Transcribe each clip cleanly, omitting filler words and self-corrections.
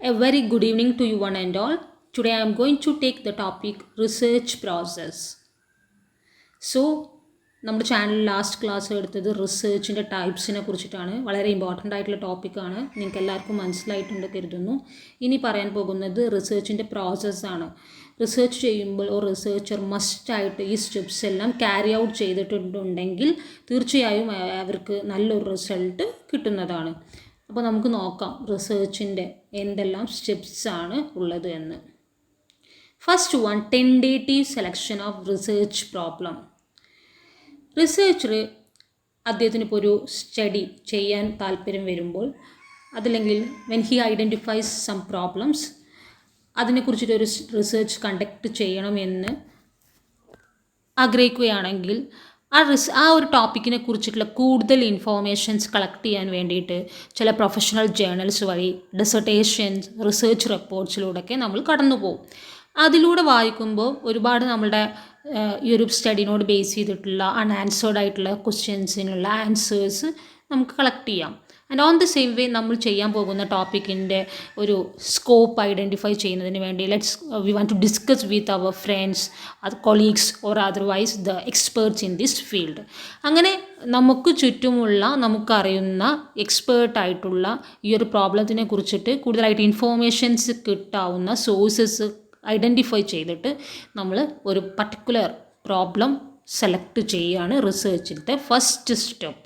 A very good evening to you one and all. Today I am going to take the topic research process. So, നമ്മുടെ channel last class എടുത്തത് റിസർച്ചിൻ്റെ ടൈപ്സിനെ കുറിച്ചിട്ടാണ്. വളരെ important ആയിട്ടുള്ള ടോപ്പിക്കാണ്. നിങ്ങൾക്ക് എല്ലാവർക്കും മനസ്സിലായിട്ടുണ്ട് കരുതുന്നു. ഇനി പറയാൻ പോകുന്നത് റിസർച്ചിൻ്റെ പ്രോസസ്സാണ്. റിസർച്ച് ചെയ്യുമ്പോൾ ഒരു റിസർച്ചർ മസ്റ്റായിട്ട് ഈ സ്റ്റെപ്സ് എല്ലാം ക്യാരി ഔട്ട് ചെയ്തിട്ടുണ്ടെങ്കിൽ തീർച്ചയായും അവർക്ക് നല്ലൊരു റിസൾട്ട് കിട്ടുന്നതാണ്. അപ്പോൾ നമുക്ക് നോക്കാം റിസർച്ചിൻ്റെ എന്തെല്ലാം സ്റ്റെപ്സാണ് ഉള്ളത് എന്ന്. First one, tentative selection of research problem. Researcher അദ്ദേഹത്തിന് ഇപ്പോൾ ഒരു സ്റ്റഡി ചെയ്യാൻ താല്പര്യം വരുമ്പോൾ അതല്ലെങ്കിൽ when he identifies some problems അതിനെക്കുറിച്ചിട്ടൊരു റിസർച്ച് കണ്ടക്ട് ചെയ്യണമെന്ന് ആഗ്രഹിക്കുകയാണെങ്കിൽ ആ ഒരു ടോപ്പിക്കിനെ കുറിച്ചിട്ടുള്ള കൂടുതൽ ഇൻഫോർമേഷൻസ് കളക്ട് ചെയ്യാൻ വേണ്ടിയിട്ട് ചില പ്രൊഫഷണൽ ജേർണൽസ് വഴി ഡിസർട്ടേഷൻസ് റിസർച്ച് റിപ്പോർട്ട്സിലൂടെയൊക്കെ നമ്മൾ കടന്നു പോകും. അതിലൂടെ വായിക്കുമ്പോൾ ഒരുപാട് നമ്മളുടെ ഈ ഒരു സ്റ്റഡിനോട് ബേസ് ചെയ്തിട്ടുള്ള അൺആൻസേർഡ് ആയിട്ടുള്ള ക്വസ്റ്റ്യൻസിനുള്ള ആൻസേഴ്സ് നമുക്ക് കളക്ട് ചെയ്യാം. And on the same way നമ്മൾ ചെയ്യാൻ പോകുന്ന ടോപ്പിക്കിൻ്റെ ഒരു സ്കോപ്പ് ഐഡൻറ്റിഫൈ ചെയ്യുന്നതിന് വേണ്ടി we want to discuss with our friends colleagues or otherwise the experts in this field. അങ്ങനെ നമുക്ക് ചുറ്റുമുള്ള നമുക്കറിയുന്ന എക്സ്പേർട്ടായിട്ടുള്ള ഈ ഒരു പ്രോബ്ലത്തിനെ കുറിച്ചിട്ട് കൂടുതലായിട്ട് ഇൻഫോർമേഷൻസ് കിട്ടാവുന്ന സോഴ്സസ് ഐഡൻറ്റിഫൈ ചെയ്തിട്ട് നമ്മൾ ഒരു പർട്ടിക്കുലർ പ്രോബ്ലം സെലക്ട് ചെയ്യുകയാണ് റിസർച്ചിൻ്റെ ഫസ്റ്റ് സ്റ്റെപ്പ്.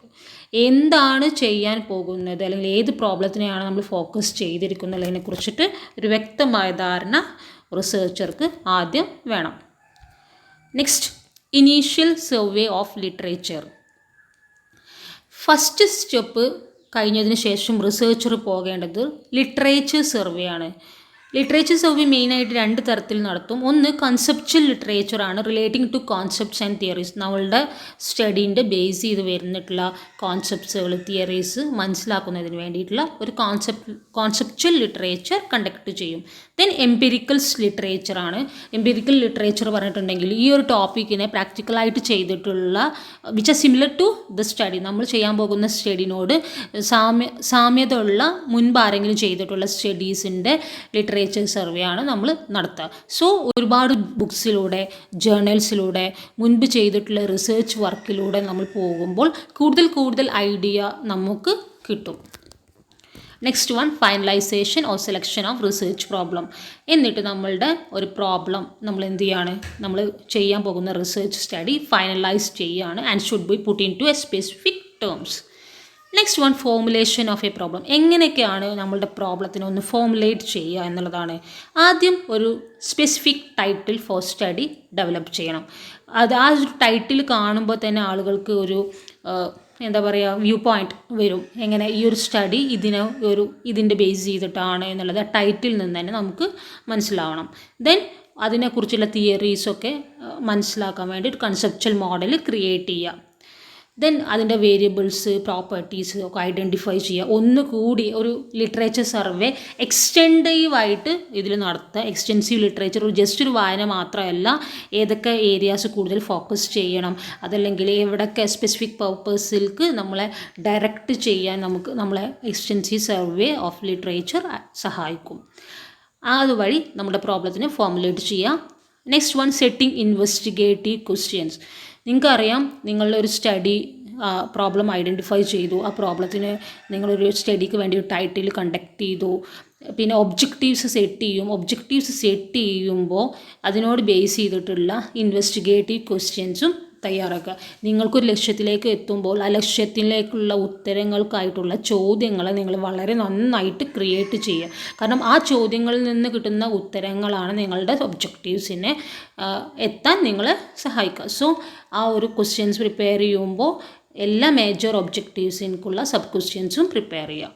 എന്താണ് ചെയ്യാൻ പോകുന്നത് അല്ലെങ്കിൽ ഏത് പ്രോബ്ലത്തിനെയാണ് നമ്മൾ ഫോക്കസ് ചെയ്തിരിക്കുന്നതിനെ കുറിച്ചിട്ട് ഒരു വ്യക്തമായ ധാരണ റിസർച്ചർക്ക് ആദ്യം വേണം. Next, initial survey of literature. First step കഴിഞ്ഞതിന് ശേഷം റിസർച്ചർ പോകേണ്ടത് ലിറ്ററേച്ചർ സർവേ ആണ്. ലിറ്ററേച്ചർ സർവേ മെയിനായിട്ട് രണ്ട് തരത്തിൽ നടത്തും. ഒന്ന് കൺസെപ്ച്വൽ ലിറ്ററേച്ചറാണ്, relating to concepts and theories. നമ്മളുടെ സ്റ്റഡീൻ്റെ ബേസ് ചെയ്ത് വരുന്നിട്ടുള്ള കോൺസെപ്റ്റ്സുകൾ തിയറീസ് മനസ്സിലാക്കുന്നതിന് വേണ്ടിയിട്ടുള്ള ഒരു കോൺസെപ്ച്വൽ ലിറ്ററേച്ചർ കണ്ടക്ട് ചെയ്യും. ദെൻ എംപിരിക്കൽസ് ലിറ്ററേച്ചറാണ്. എംപിരിക്കൽ ലിറ്ററേച്ചർ പറഞ്ഞിട്ടുണ്ടെങ്കിൽ ഈ ഒരു ടോപ്പിക്കിനെ പ്രാക്ടിക്കലായിട്ട് ചെയ്തിട്ടുള്ള which are similar to the study, നമ്മൾ ചെയ്യാൻ പോകുന്ന സ്റ്റഡിനോട് സാമ്യത ഉള്ള മുൻപ് ആരെങ്കിലും ചെയ്തിട്ടുള്ള സ്റ്റഡീസിൻ്റെ ലിറ്ററേച്ചർ സർവേ ആണ് നമ്മൾ നടത്തുക. സോ ഒരുപാട് ബുക്സിലൂടെ ജേർണൽസിലൂടെ മുൻപ് ചെയ്തിട്ടുള്ള റിസർച്ച് വർക്കിലൂടെ നമ്മൾ പോകുമ്പോൾ കൂടുതൽ ഐഡിയ നമുക്ക് കിട്ടും. Next one, finalisation or selection of research problem. എന്നിട്ട് നമ്മളുടെ ഒരു പ്രോബ്ലം നമ്മൾ എന്ത് ചെയ്യാണ്, നമ്മൾ ചെയ്യാൻ പോകുന്ന റിസർച്ച് സ്റ്റഡി ഫൈനലൈസ് ചെയ്യുകയാണ് and should be put into a specific terms. Next one, formulation of a problem. എങ്ങനെയൊക്കെയാണ് നമ്മളുടെ പ്രോബ്ലത്തിനെ ഒന്ന് ഫോർമുലേറ്റ് ചെയ്യുക എന്നുള്ളതാണ്. ആദ്യം ഒരു specific title for study develop ചെയ്യണം. ആ ഒരു ടൈറ്റിൽ കാണുമ്പോൾ തന്നെ ആളുകൾക്ക് ഒരു വ്യൂ പോയിന്റ് വരും. എങ്ങനെ ഈ ഒരു സ്റ്റഡി ഇതിൻ്റെ ബേസ് ചെയ്തിട്ടാണ് എന്നുള്ളത് ടൈറ്റിൽ നിന്ന് തന്നെ നമുക്ക് മനസ്സിലാവണം. ദെൻ അതിനെക്കുറിച്ചുള്ള തിയറീസൊക്കെ മനസ്സിലാക്കാൻ വേണ്ടി ഒരു കൺസെപ്ച്വൽ മോഡൽ ക്രിയേറ്റ് ചെയ്യുക. ദെൻ അതിൻ്റെ വേരിയബിൾസ് പ്രോപ്പർട്ടീസ് ഒക്കെ ഐഡൻറ്റിഫൈ ചെയ്യുക. ഒന്നുകൂടി ഒരു ലിറ്ററേച്ചർ സർവേ എക്സ്റ്റെൻറ്റീവായിട്ട് ഇതിൽ നടത്തുക. എക്സ്റ്റെൻസീവ് ലിറ്ററേച്ചർ ജസ്റ്റ് ഒരു വായന മാത്രമല്ല, ഏതൊക്കെ ഏരിയാസ് കൂടുതൽ ഫോക്കസ് ചെയ്യണം, അതല്ലെങ്കിൽ എവിടെയൊക്കെ സ്പെസിഫിക് പർപ്പസിലേക്ക് നമ്മളെ ഡയറക്റ്റ് ചെയ്യാൻ നമ്മളെ എക്സ്റ്റെൻസീവ് സർവേ ഓഫ് ലിറ്ററേച്ചർ സഹായിക്കും. അതുവഴി നമ്മുടെ പ്രോബ്ലത്തിനെ ഫോർമുലേറ്റ് ചെയ്യുക. Next one, setting investigative questions. നിങ്ങൾക്കറിയാം, നിങ്ങളുടെ ഒരു സ്റ്റഡി പ്രോബ്ലം ഐഡൻറ്റിഫൈ ചെയ്തു, ആ പ്രോബ്ലത്തിന് നിങ്ങളൊരു സ്റ്റഡിക്ക് വേണ്ടി ഒരു ടൈറ്റിൽ കണ്ടക്ട് ചെയ്തു, പിന്നെ ഒബ്ജക്റ്റീവ്സ് സെറ്റ് ചെയ്യുമ്പോൾ അതിനോട് ബേസ് ചെയ്തിട്ടുള്ള ഇൻവെസ്റ്റിഗേറ്റീവ് ക്വസ്റ്റ്യൻസും തയ്യാറാക്കുക. നിങ്ങൾക്കൊരു ലക്ഷ്യത്തിലേക്ക് എത്തുമ്പോൾ ആ ലക്ഷ്യത്തിലേക്കുള്ള ഉത്തരങ്ങൾക്കായിട്ടുള്ള ചോദ്യങ്ങളെ നിങ്ങൾ വളരെ നന്നായിട്ട് ക്രിയേറ്റ് ചെയ്യുക. കാരണം ആ ചോദ്യങ്ങളിൽ നിന്ന് കിട്ടുന്ന ഉത്തരങ്ങളാണ് നിങ്ങളുടെ ഒബ്ജക്റ്റീവ്സിനെ എത്താൻ നിങ്ങളെ സഹായിക്കുക. സോ ആ ഒരു ക്വസ്റ്റ്യൻസ് പ്രിപ്പയർ ചെയ്യുമ്പോൾ എല്ലാ മേജർ ഒബ്ജക്റ്റീവ്സിനുള്ള സബ് ക്വസ്റ്റ്യൻസും പ്രിപ്പയർ ചെയ്യുക.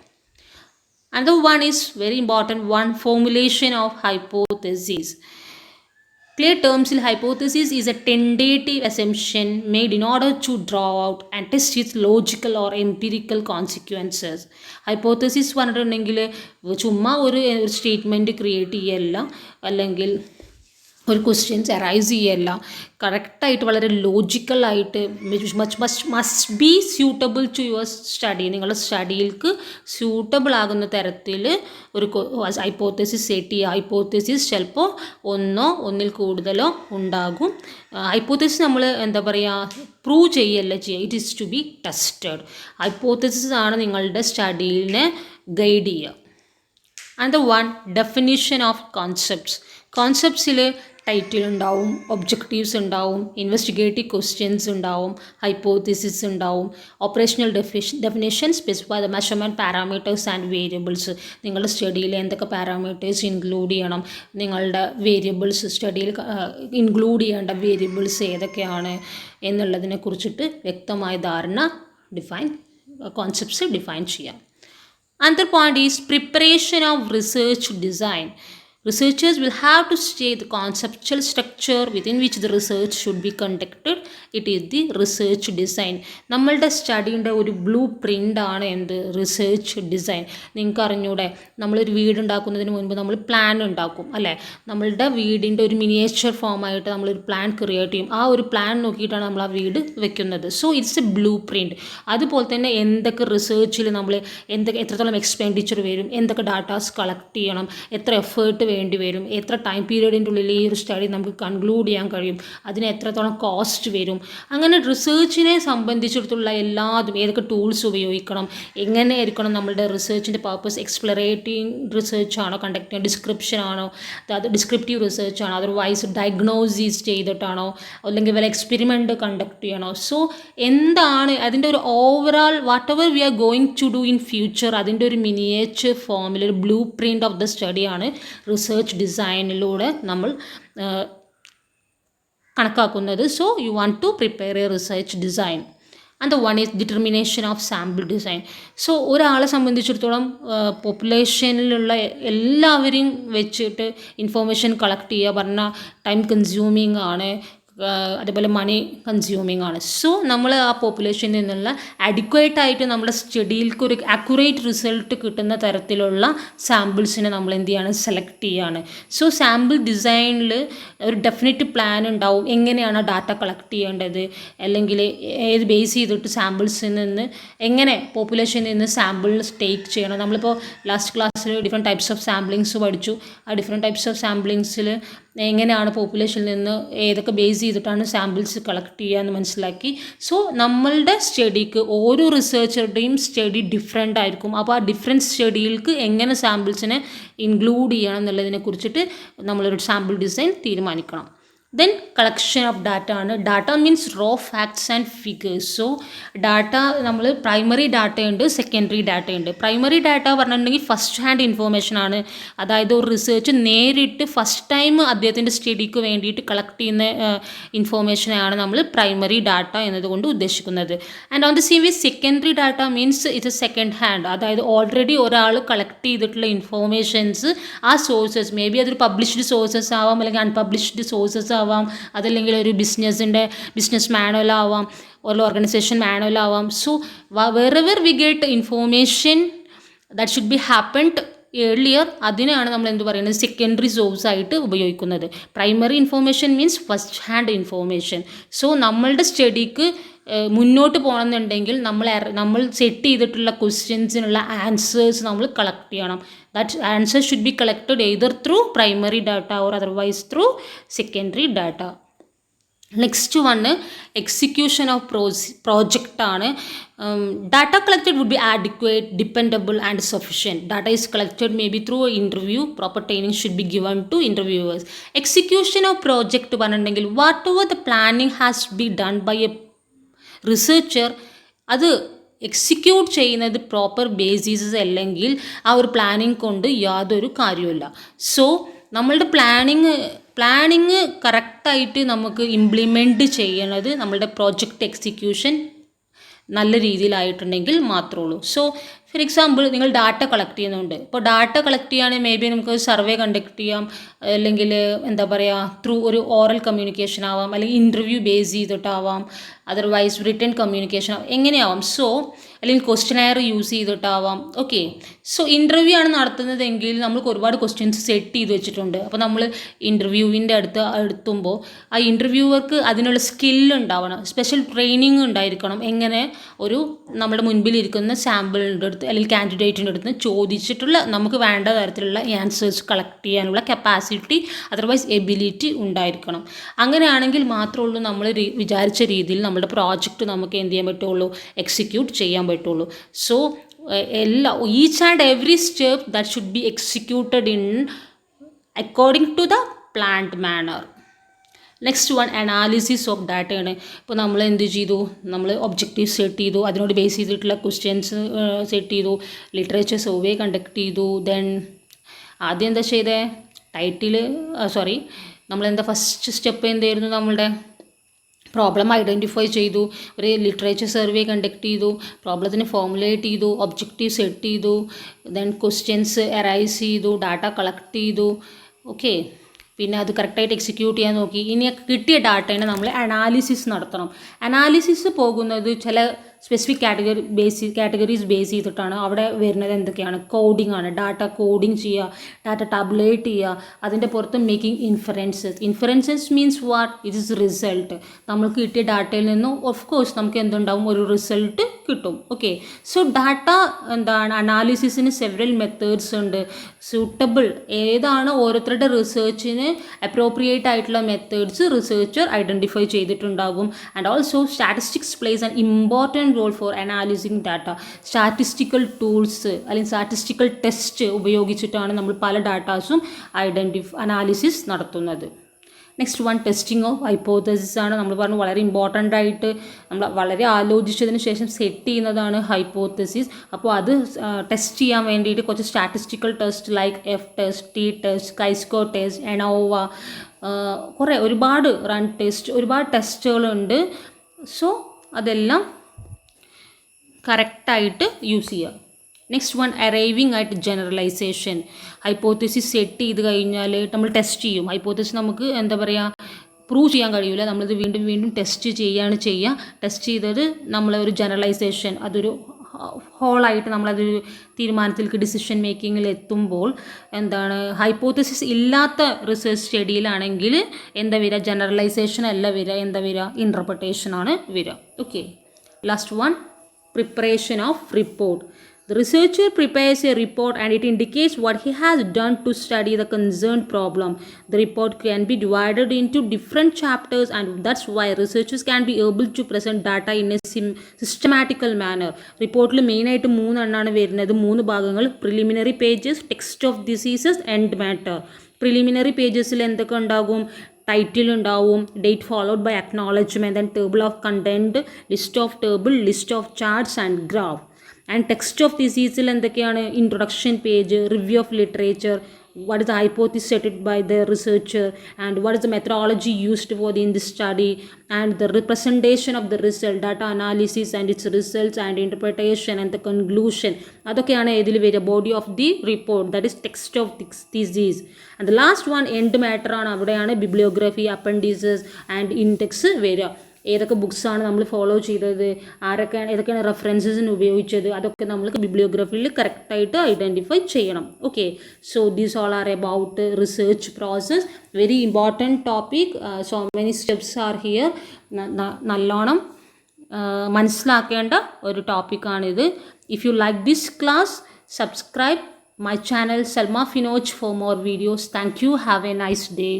Another one is very important one, formulation of hypothesis. Clear terms, hypothesis is a tentative assumption made in order to draw out and test its logical or empirical consequences. Hypothesis പറഞ്ഞിട്ടുണ്ടെങ്കിൽ ചുമ്മാ ഒരു statement create ചെയ്യല്ല, അല്ലെങ്കിൽ ഒരു questions arise ചെയ്യല്ല, കറക്റ്റായിട്ട് വളരെ ലോജിക്കലായിട്ട് must be suitable to your study, നിങ്ങളുടെ സ്റ്റഡിയിൽക്ക് സ്യൂട്ടബിൾ ആകുന്ന തരത്തിൽ ഒരു ഹൈപ്പോത്തസിസ് സെറ്റ് ചെയ്യുക. ഹൈപ്പോത്തസിസ് ചിലപ്പോൾ ഒന്നിൽ കൂടുതലോ ഉണ്ടാകും. ഹൈപ്പോത്തസിസ് നമ്മൾ എന്താ പറയുക, പ്രൂവ് ചെയ്യല്ല ചെയ്യുക, it is to be tested. Hypothesis ആണ് നിങ്ങളുടെ സ്റ്റഡീനെ ഗൈഡ് ചെയ്യുക. And the one definition of concepts. കോൺസെപ്റ്റ്സിൽ ടൈറ്റിൽ ഉണ്ടാവും, ഒബ്ജക്റ്റീവ്സ് ഉണ്ടാവും, ഇൻവെസ്റ്റിഗേറ്റീവ് ക്വസ്റ്റ്യൻസ് ഉണ്ടാവും, ഹൈപ്പോത്തിസിസ് ഉണ്ടാവും, operational definition, specify the measurement parameters and variables. നിങ്ങളുടെ സ്റ്റഡിയിൽ എന്തൊക്കെ പാരാമീറ്റേഴ്സ് ഇൻക്ലൂഡ് ചെയ്യണം, നിങ്ങളുടെ വേരിയബിൾസ് സ്റ്റഡിയിൽ ഇൻക്ലൂഡ് ചെയ്യേണ്ട വേരിയബിൾസ് ഏതൊക്കെയാണ് എന്നുള്ളതിനെ കുറിച്ചിട്ട് വ്യക്തമായ ധാരണ കോൺസെപ്റ്റ്സ് ഡിഫൈൻ ചെയ്യാം. Another point is preparation of research design. Researchers will have to state the conceptual structure within which the research should be conducted. It is the research design. നമ്മളുടെ സ്റ്റഡീൻ്റെ ഒരു blue print ആണ് എന്ത്, research design. നിങ്ങൾക്ക് അറിഞ്ഞൂടെ, നമ്മളൊരു വീട് ഉണ്ടാക്കുന്നതിന് മുൻപ് നമ്മൾ പ്ലാൻ ഉണ്ടാക്കും അല്ലേ. നമ്മളുടെ വീടിൻ്റെ ഒരു മിനിയേച്ചർ ഫോമായിട്ട് നമ്മളൊരു പ്ലാൻ ക്രിയേറ്റ് ചെയ്യും. ആ ഒരു പ്ലാൻ നോക്കിയിട്ടാണ് നമ്മൾ ആ വീട് വെക്കുന്നത്. So it's A blue print. അതുപോലെ തന്നെ എന്തൊക്കെ റിസർച്ചിൽ നമ്മൾ എത്രത്തോളം എക്സ്പെൻഡിച്ചർ വരും, എന്തൊക്കെ ഡാറ്റാസ് കളക്ട് ചെയ്യണം, എത്ര എഫേർട്ട് വേണ്ടി വരും, എത്ര ടൈം പീരീഡിൻ്റെ ഉള്ളിൽ ഈ ഒരു സ്റ്റഡി നമുക്ക് കൺക്ലൂഡ് ചെയ്യാൻ കഴിയും, അതിന് എത്രത്തോളം കോസ്റ്റ് വരും. അങ്ങനെ റിസർച്ചിനെ സംബന്ധിച്ചിടത്തുള്ള എല്ലാതും, ഏതൊക്കെ ടൂൾസ് ഉപയോഗിക്കണം, എങ്ങനെയായിരിക്കണം നമ്മളുടെ റിസർച്ചിൻ്റെ പർപ്പസ്, എക്സ്പ്ലറേറ്റീവ് റിസർച്ച് ആണോ കണ്ടക്ട് ചെയ്യുക, ഡിസ്ക്രിപ്ഷൻ ആണോ, അത് ഡിസ്ക്രിപ്റ്റീവ് റിസർച്ച് ആണോ, അതർവൈസ് ഡയഗ്നോസിസ് ചെയ്തിട്ടാണോ, അല്ലെങ്കിൽ വല്ല എക്സ്പെരിമെൻറ്റ് കണ്ടക്ട് ചെയ്യണോ. സോ എന്താണ് അതിൻ്റെ ഒരു overall whatever we are going to do in future, അതിൻ്റെ ഒരു മിനിയേച്ചർ ഫോമിൽ ഒരു ബ്ലൂ പ്രിൻ്റ് ഓഫ് ദ സ്റ്റഡിയാണ് റിസർച്ച് ഡിസൈനിലൂടെ നമ്മൾ കണക്കാക്കുന്നത്. So you want to prepare a research design. And the one is determination of sample design. So ഒരാളെ സംബന്ധിച്ചിടത്തോളം പോപ്പുലേഷനിലുള്ള എല്ലാവരെയും വെച്ചിട്ട് ഇൻഫോർമേഷൻ കളക്ട് ചെയ്യുക പറഞ്ഞാൽ ടൈം കൺസ്യൂമിങ് ആണ്, അതേപോലെ മണി കൺസ്യൂമിങ് ആണ്. സോ നമ്മൾ ആ പോപ്പുലേഷനിൽ നിന്നുള്ള അഡിക്വേറ്റ് ആയിട്ട് നമ്മുടെ സ്റ്റഡിയിൽക്ക് ഒരു അക്യുറേറ്റ് റിസൾട്ട് കിട്ടുന്ന തരത്തിലുള്ള സാമ്പിൾസിനെ നമ്മൾ എന്ത് ചെയ്യാണ്, സെലക്ട് ചെയ്യുകയാണ്. സോ സാമ്പിൾ ഡിസൈനിൽ ഒരു ഡെഫിനറ്റ് പ്ലാൻ ഉണ്ടാവും, എങ്ങനെയാണ് ഡാറ്റ കളക്ട് ചെയ്യേണ്ടത്, അല്ലെങ്കിൽ ഏത് ബേസ് ചെയ്തിട്ട് സാമ്പിൾസിൽ നിന്ന് എങ്ങനെ പോപ്പുലേഷനിൽ നിന്ന് സാമ്പിൾ ടേക്ക് ചെയ്യണം. നമ്മളിപ്പോൾ ലാസ്റ്റ് ക്ലാസ്സിൽ ഡിഫറെൻറ്റ് ടൈപ്സ് ഓഫ് സാമ്പിളിങ്സ് പഠിച്ചു. ആ ഡിഫറെൻറ്റ് ടൈപ്സ് ഓഫ് സാമ്പിളിങ്സിൽ എങ്ങനെയാണ് പോപ്പുലേഷനിൽ നിന്ന് ഏതൊക്കെ ബേസ് ചെയ്തിട്ടാണ് സാമ്പിൾസ് കളക്ട് ചെയ്യുക എന്ന് മനസ്സിലാക്കി. സോ നമ്മളുടെ സ്റ്റഡിക്ക് ഓരോ റിസർച്ചറുടെയും സ്റ്റഡി ഡിഫറെൻ്റ് ആയിരിക്കും. അപ്പോൾ ആ ഡിഫറെൻറ്റ് സ്റ്റഡിയിൽക്ക് എങ്ങനെ സാമ്പിൾസിനെ ഇൻക്ലൂഡ് ചെയ്യണം എന്നുള്ളതിനെ കുറിച്ചിട്ട് നമ്മളൊരു സാമ്പിൾ ഡിസൈൻ തീരുമാനിക്കണം. ദെൻ കളക്ഷൻ ഓഫ് ഡാറ്റ ആണ്. Data means raw facts and figures. So data നമ്മൾ പ്രൈമറി ഡാറ്റയുണ്ട്, സെക്കൻഡറി ഡാറ്റയുണ്ട്. പ്രൈമറി ഡാറ്റ പറഞ്ഞിട്ടുണ്ടെങ്കിൽ ഫസ്റ്റ് ഹാൻഡ് ഇൻഫോർമേഷൻ ആണ്. അതായത് ഒരു റിസർച്ച് നേരിട്ട് ഫസ്റ്റ് ടൈം അദ്ദേഹത്തിൻ്റെ സ്റ്റഡിക്ക് വേണ്ടിയിട്ട് കളക്ട് ചെയ്യുന്ന ഇൻഫോർമേഷനെയാണ് നമ്മൾ പ്രൈമറി ഡാറ്റ എന്നതുകൊണ്ട് ഉദ്ദേശിക്കുന്നത്. And on the same way secondary data means it's second hand. അതായത് ഓൾറെഡി ഒരാൾ കളക്ട് ചെയ്തിട്ടുള്ള ഇൻഫോർമേഷൻസ്, ആ സോഴ്സസ് മേ ബി അതൊരു പബ്ലിഷ്ഡ് സോഴ്സസ് ആവാം, അല്ലെങ്കിൽ അൺപബ്ലിഷ്ഡ് സോഴ്സസ് ആവാം, അതല്ലെങ്കിൽ ഒരു ബിസിനസ് മാനുവൽ ആവാം, ഒരു ഓർഗനൈസേഷൻ മാനുവൽ ആവാം. So wherever we get information that should be happened earlier, അതിനാണ് നമ്മൾ എന്ത് പറയുന്നത്, സെക്കൻഡറി സോഴ്സ് ആയിട്ട് ഉപയോഗിക്കുന്നത്. Primary information means first hand information. So നമ്മളുടെ സ്റ്റഡിക്ക് മുന്നോട്ട് പോകണമെന്നുണ്ടെങ്കിൽ നമ്മൾ സെറ്റ് ചെയ്തിട്ടുള്ള ക്വസ്റ്റ്യൻസിനുള്ള ആൻസേഴ്സ് നമ്മൾ കളക്ട് ചെയ്യണം. That answer should be collected either through primary data or otherwise through secondary data. Next one execution of project ആണ്. Data collected would be adequate, dependable and sufficient. Data is collected maybe through an interview. Proper training should be given to interviewers. Execution of project പറഞ്ഞിട്ടുണ്ടെങ്കിൽ whatever the planning has to be done by a researcher, അത് execute ചെയ്യുന്നത് proper basis അല്ലെങ്കിൽ ആ ഒരു planning കൊണ്ട് യാതൊരു കാര്യമില്ല. So നമ്മളുടെ പ്ലാനിങ് കറക്റ്റായിട്ട് നമുക്ക് ഇംപ്ലിമെൻറ്റ് ചെയ്യണത് നമ്മളുടെ പ്രോജക്റ്റ് എക്സിക്യൂഷൻ നല്ല രീതിയിലായിട്ടുണ്ടെങ്കിൽ മാത്രമേ ഉള്ളൂ. സോ ഫോർ എക്സാമ്പിൾ നിങ്ങൾ ഡാറ്റ കളക്ട് ചെയ്യുന്നുണ്ട്. ഇപ്പോൾ ഡാറ്റ കളക്ട് ചെയ്യുകയാണെങ്കിൽ മേ ബി നമുക്ക് സർവേ കണ്ടക്ട് ചെയ്യാം, അല്ലെങ്കിൽ എന്താ പറയുക ത്രൂ ഒരു ഓറൽ കമ്മ്യൂണിക്കേഷൻ ആവാം, അല്ലെങ്കിൽ ഇൻ്റർവ്യൂ ബേസ് ചെയ്തിട്ടാവാം, അതർവൈസ് റിട്ടേൺ കമ്മ്യൂണിക്കേഷൻ ആവാം, എങ്ങനെയാവാം. സോ അല്ലെങ്കിൽ ക്വസ്റ്റ്യനെയർ യൂസ് ചെയ്തിട്ടാവാം. ഓക്കെ, സോ ഇൻ്റർവ്യൂ ആണ് നടത്തുന്നതെങ്കിൽ നമ്മൾക്ക് ഒരുപാട് ക്വസ്റ്റ്യൻസ് സെറ്റ് ചെയ്ത് വെച്ചിട്ടുണ്ട്. അപ്പോൾ നമ്മൾ ഇൻ്റർവ്യൂവിൻ്റെ അടുത്തുമ്പോൾ ആ ഇൻ്റർവ്യൂവർക്ക് അതിനുള്ള സ്കില്ലുണ്ടാവണം, സ്പെഷ്യൽ ട്രെയിനിങ് ഉണ്ടായിരിക്കണം. എങ്ങനെ ഒരു നമ്മുടെ മുൻപിലിരിക്കുന്ന സാമ്പിളിൻ്റെ അടുത്ത് അല്ലെങ്കിൽ കാൻഡിഡേറ്റിൻ്റെ അടുത്ത് ചോദിച്ചിട്ടുള്ള നമുക്ക് വേണ്ട തരത്തിലുള്ള ആൻസേഴ്സ് കളക്ട് ചെയ്യാനുള്ള കപ്പാസിറ്റി, അതർവൈസ് എബിലിറ്റി ഉണ്ടായിരിക്കണം. അങ്ങനെയാണെങ്കിൽ മാത്രമേ ഉള്ളൂ നമ്മൾ വിചാരിച്ച രീതിയിൽ നമ്മുടെ പ്രോജക്റ്റ് നമുക്ക് എന്ത് ചെയ്യാൻ പറ്റുള്ളൂ, എക്സിക്യൂട്ട് ചെയ്യാൻ പറ്റുള്ളൂ. So each and every step that should be executed in according to the planned manner. Next one analysis of ഡാറ്റയാണ്. ഇപ്പോൾ നമ്മൾ എന്ത് ചെയ്തു, നമ്മൾ ഒബ്ജക്റ്റീവ് സെറ്റ് ചെയ്തു, അതിനോട് ബേസ് ചെയ്തിട്ടുള്ള ക്വസ്റ്റ്യൻസ് സെറ്റ് ചെയ്തു, ലിറ്ററേച്ചർ സർവേ കണ്ടക്ട് ചെയ്തു. ദെൻ ആദ്യം എന്താ ചെയ്തേ, നമ്മളെന്താ ഫസ്റ്റ് സ്റ്റെപ്പ് എന്തായിരുന്നു, നമ്മളുടെ പ്രോബ്ലം ഐഡൻറ്റിഫൈ ചെയ്തു, ഒരു ലിറ്ററേച്ചർ സർവേ കണ്ടക്ട് ചെയ്തു, പ്രോബ്ലത്തിന് ഫോർമുലേറ്റ് ചെയ്തു, ഒബ്ജക്റ്റീവ് സെറ്റ് ചെയ്തു, ദെൻ ക്വസ്റ്റ്യൻസ് അറൈസ് ചെയ്തു, ഡാറ്റ കളക്ട് ചെയ്തു. ഓക്കെ, പിന്നെ അത് കറക്റ്റായിട്ട് എക്സിക്യൂട്ട് ചെയ്യാൻ നോക്കി. ഇനി കിട്ടിയ ഡാറ്റേനെ നമ്മൾ അനാലിസിസ് നടത്തണം. അനാലിസിസ് പോകുന്നത് ചില സ്പെസിഫിക് കാറ്റഗറീസ് ബേസ് ചെയ്തിട്ടാണ്. അവിടെ വരുന്നത് എന്തൊക്കെയാണ്, കോഡിംഗ് ആണ്, ഡാറ്റ കോഡിങ് ചെയ്യുക, ഡാറ്റ ടാബുലേറ്റ് ചെയ്യുക, അതിൻ്റെ പുറത്ത് making inferences means what, it is result. നമ്മൾക്ക് കിട്ടിയ ഡാറ്റയിൽ നിന്നും ഓഫ് കോഴ്സ് നമുക്ക് എന്തുണ്ടാവും, ഒരു റിസൾട്ട് കിട്ടും. ഓക്കെ, സോ ഡാറ്റ എന്താണ്, അനാലിസിസിന് സെവറൽ മെത്തേഡ്സ് ഉണ്ട്. സ്യൂട്ടബിൾ ഏതാണ് ഓരോരുത്തരുടെ റിസർച്ചിന് അപ്രോപ്രിയേറ്റ് ആയിട്ടുള്ള മെത്തേഡ്സ് റിസർച്ചർ ഐഡൻറ്റിഫൈ ചെയ്തിട്ടുണ്ടാകും. And also statistics plays an important role for analysing data. Statistical tools അല്ലെങ്കിൽ സ്റ്റാറ്റിസ്റ്റിക്കൽ ടെസ്റ്റ് ഉപയോഗിച്ചിട്ടാണ് നമ്മൾ പല ഡാറ്റാസും അനാലിസിസ് നടത്തുന്നത്. Next one testing of hypothesis ആണ്. നമ്മൾ പറഞ്ഞു വളരെ ഇമ്പോർട്ടൻ്റ് ആയിട്ട് നമ്മൾ വളരെ ആലോചിച്ചതിന് ശേഷം സെറ്റ് ചെയ്യുന്നതാണ് ഹൈപ്പോത്തസിസ്. അപ്പോൾ അത് ടെസ്റ്റ് ചെയ്യാൻ വേണ്ടിയിട്ട് കുറച്ച് statistical test like F test, T test, കൈസ്കോ ടെസ്റ്റ്, എനോവ, ഒരുപാട് റൺ ടെസ്റ്റ്, ഒരുപാട് ടെസ്റ്റുകളുണ്ട്. സോ അതെല്ലാം കറക്റ്റായിട്ട് യൂസ് ചെയ്യുക. Next one arriving at generalisation. Hypothesis set ചെയ്ത് കഴിഞ്ഞാൽ നമ്മൾ ടെസ്റ്റ് ചെയ്യും. ഹൈപ്പോത്തസിസ് നമുക്ക് എന്താ പറയുക, പ്രൂവ് ചെയ്യാൻ കഴിയില്ല, നമ്മളിത് വീണ്ടും വീണ്ടും ടെസ്റ്റ് ചെയ്യുക. ടെസ്റ്റ് ചെയ്തത് നമ്മളൊരു ജനറലൈസേഷൻ, അതൊരു ഹോളായിട്ട് നമ്മളതൊരു തീരുമാനത്തിലേക്ക് ഡിസിഷൻ മേക്കിങ്ങിൽ എത്തുമ്പോൾ എന്താണ്, ഹൈപ്പോത്തസിസ് ഇല്ലാത്ത റിസർച്ച് സ്റ്റഡിയിലാണെങ്കിൽ എന്താ വരിക, ജനറലൈസേഷൻ അല്ല വരിക, എന്താ വരിക, ഇൻ്റർപ്രിട്ടേഷനാണ് വരിക. Okay, last one preparation of report. The researcher prepares a report and it indicates what he has done to study the concerned problem. The report can be divided into different chapters and that's why researchers can be able to present data in a systematical manner. റിപ്പോർട്ടിൽ മെയിനായിട്ട് 3 എണ്ണമാണ് വരുന്നത്, 3 ഭാഗങ്ങൾ: preliminary pages, text of theses, end matter. Preliminary പേജസിൽ എന്തൊക്കെ ഉണ്ടാകും, title ഉണ്ടാവും, date followed by acknowledgement, and table of content, list of table, list of charts and graph. And text of ദിസീസിൽ എന്തൊക്കെയാണ്, introduction page, review of literature, what is the hypothesis set by the researcher and what is the methodology used for in this study, and the representation of the result, data analysis and its results and interpretation and the conclusion. അതൊക്കെയാണ് ഇതിൽ വരിക, body of the report, that is text of theses. And the last one end matter ആണ്. അവിടെയാണ് bibliography, അപ്പൻഡിസസ് and index വരിക. ഏതൊക്കെ ബുക്സാണ് നമ്മൾ follow ചെയ്തത്, ഏതൊക്കെയാണ് റെഫറൻസസിന് ഉപയോഗിച്ചത്, അതൊക്കെ നമ്മൾക്ക് ബിബ്ലിയോഗ്രഫിയിൽ കറക്റ്റായിട്ട് ഐഡൻറ്റിഫൈ ചെയ്യണം. Okay, so these all are about research process. Very important topic. So many steps are here. നല്ലോണം മനസ്സിലാക്കേണ്ട ഒരു ടോപ്പിക്കാണിത്. If you like this class, subscribe my channel Salma Finoj for more videos. Thank you. Have a nice day.